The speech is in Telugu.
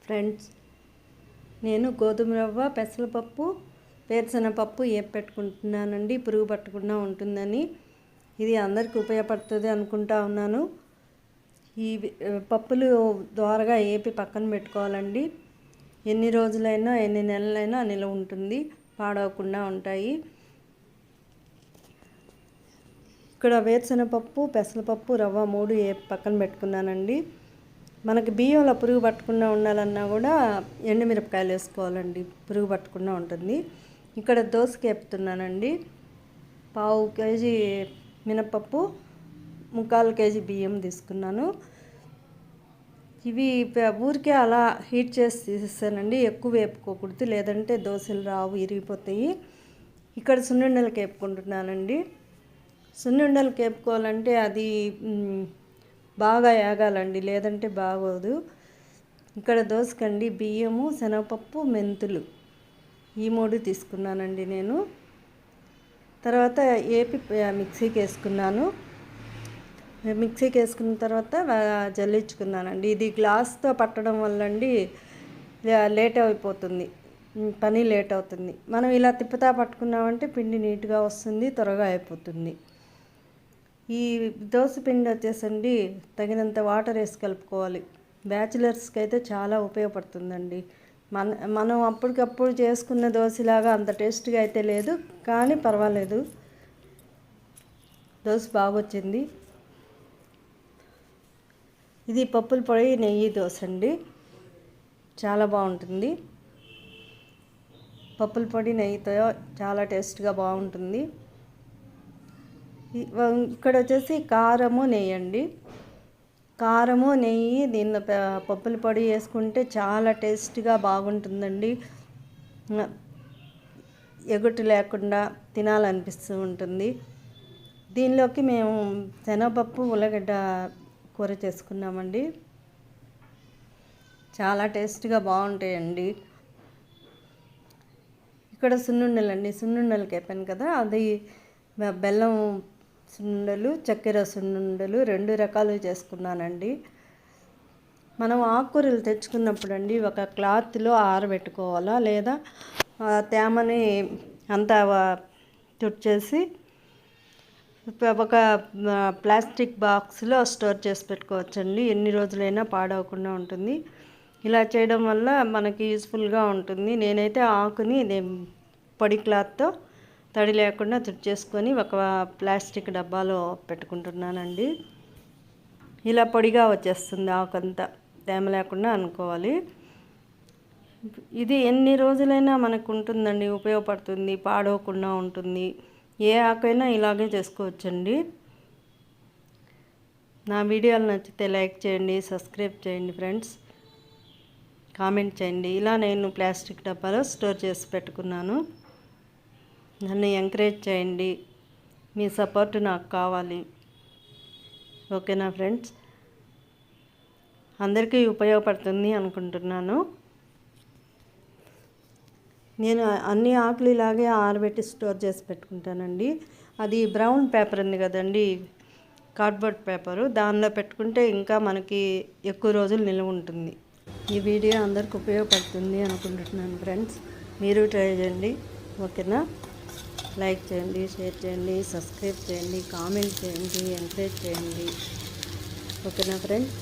ఫ్రెండ్స్, నేను గోధుమ రవ్వ, పెసరపప్పు, వేరుశనగపప్పు పెట్టుకుంటున్నానండి. పురుగు పట్టకుండా ఉంటుందని. ఇది అందరికీ ఉపయోగపడుతుంది అనుకుంటా ఉన్నాను. ఈ పప్పులు ద్వారగా ఏపి పక్కన పెట్టుకోవాలండి. ఎన్ని రోజులైనా ఎన్ని నెలలైనా నిల్వ ఉంటుంది, పాడవకుండా ఉంటాయి. ఇక్కడ వేరుశనగపప్పు, పెసరపప్పు, రవ్వ 3 పక్కన పెట్టుకున్నానండి. మనకి బియ్యంలో పురుగు పట్టకుండా ఉండాలన్నా కూడా ఎండుమిరపకాయలు వేసుకోవాలండి, పురుగు పట్టకుండా ఉంటుంది. ఇక్కడ దోసకి వేపుతున్నానండి. 1/2 కేజీ మినపప్పు, 1/4 కేజీ బియ్యం తీసుకున్నాను. ఇవి ఊరికే అలా హీట్ చేసి తీసేస్తానండి. ఎక్కువ వేపుకోకూడదు, లేదంటే దోశలు రావు, ఇరిగిపోతాయి. ఇక్కడ సున్నుండలకి వేపుకుంటున్నానండి. సున్నుండలకి వేపుకోవాలంటే అది బాగా ఏగాలండి, లేదంటే బాగోదు. ఇక్కడ దోసకండి బియ్యము, శనగపప్పు, మెంతులు ఈ 3 తీసుకున్నానండి నేను. తర్వాత ఏపి మిక్సీకి వేసుకున్నాను. మిక్సీకి వేసుకున్న తర్వాత జల్లించుకున్నానండి. ఇది గ్లాస్తో పట్టడం వల్ల అండి లేట్ అయిపోతుంది, పని లేట్ అవుతుంది. మనం ఇలా తిప్పుతా పట్టుకున్నామంటే పిండి నీట్గా వస్తుంది, త్వరగా అయిపోతుంది. ఈ దోశ పిండి వచ్చేసండి తగినంత వాటర్ వేసి కలుపుకోవాలి. బ్యాచిలర్స్కి అయితే చాలా ఉపయోగపడుతుందండి. మనం అప్పటికప్పుడు చేసుకున్న దోశలాగా అంత టేస్ట్గా అయితే లేదు, కానీ పర్వాలేదు, దోశ బాగా వచ్చింది. ఇది పప్పుల పొడి నెయ్యి దోశ అండి, చాలా బాగుంటుంది. పప్పుల పొడి నెయ్యితో చాలా టేస్ట్గా బాగుంటుంది. ఇక్కడ వచ్చేసి కారము నెయ్యి అండి. కారము నెయ్యి దీనిలో పప్పుల పొడి వేసుకుంటే చాలా టేస్ట్గా బాగుంటుందండి. ఎగుటు లేకుండా తినాలనిపిస్తూ ఉంటుంది. దీనిలోకి మేము శనగపప్పు, ఉల్లగడ్డ కూర చేసుకున్నామండి. చాలా టేస్ట్గా బాగుంటాయండి. ఇక్కడ సున్నుండలండి, సున్నుండలకి వేపాను కదా, అది బెల్లం సున్నుండలు, చక్కెర సున్నుండలు 2 రకాలు చేసుకున్నానండి. మనం ఆకుకూరలు తెచ్చుకున్నప్పుడు అండి ఒక క్లాత్లో ఆరబెట్టుకోవాలా, లేదా తేమని అంతా తుడిచేసి ఒక ప్లాస్టిక్ బాక్స్లో స్టోర్ చేసి పెట్టుకోవచ్చండి. ఎన్ని రోజులైనా పాడవకుండా ఉంటుంది. ఇలా చేయడం వల్ల మనకి యూస్ఫుల్గా ఉంటుంది. నేనైతే ఆకుని పొడి క్లాత్తో తడి లేకుండా తుడిచేసుకొని ఒక ప్లాస్టిక్ డబ్బాలో పెట్టుకుంటున్నానండి. ఇలా పొడిగా వచ్చేస్తుంది, ఆకంతా తేమ లేకుండా అనుకోవాలి. ఇది ఎన్ని రోజులైనా మనకు ఉంటుందండి, ఉపయోగపడుతుంది, పాడవకుండా ఉంటుంది. ఏ ఆకైనా ఇలాగే చేసుకోవచ్చండి. నా వీడియోలు నచ్చితే లైక్ చేయండి, సబ్స్క్రైబ్ చేయండి ఫ్రెండ్స్, కామెంట్ చేయండి. ఇలా నేను ప్లాస్టిక్ డబ్బాలో స్టోర్ చేసి పెట్టుకున్నాను. నన్ను ఎంకరేజ్ చేయండి, మీ సపోర్ట్ నాకు కావాలి. ఓకేనా ఫ్రెండ్స్? అందరికీ ఉపయోగపడుతుంది అనుకుంటున్నాను. నేను అన్ని ఆకులు ఇలాగే ఆరబెట్టి స్టోర్ చేసి పెట్టుకుంటానండి. అది బ్రౌన్ పేపర్ ఉంది కదండి, కార్డ్బోర్డ్ పేపరు, దానిలో పెట్టుకుంటే ఇంకా మనకి ఎక్కువ రోజులు నిల్వ ఉంటుంది. ఈ వీడియో అందరికి ఉపయోగపడుతుంది అనుకుంటున్నాను ఫ్రెండ్స్. మీరు ట్రై చేయండి. ఓకేనా? లైక్ చేయండి, షేర్ చేయండి, సబ్స్క్రైబ్ చేయండి, కామెంట్ చేయండి, ఎంకరేజ్ చేయండి. ఓకేనా ఫ్రెండ్స్?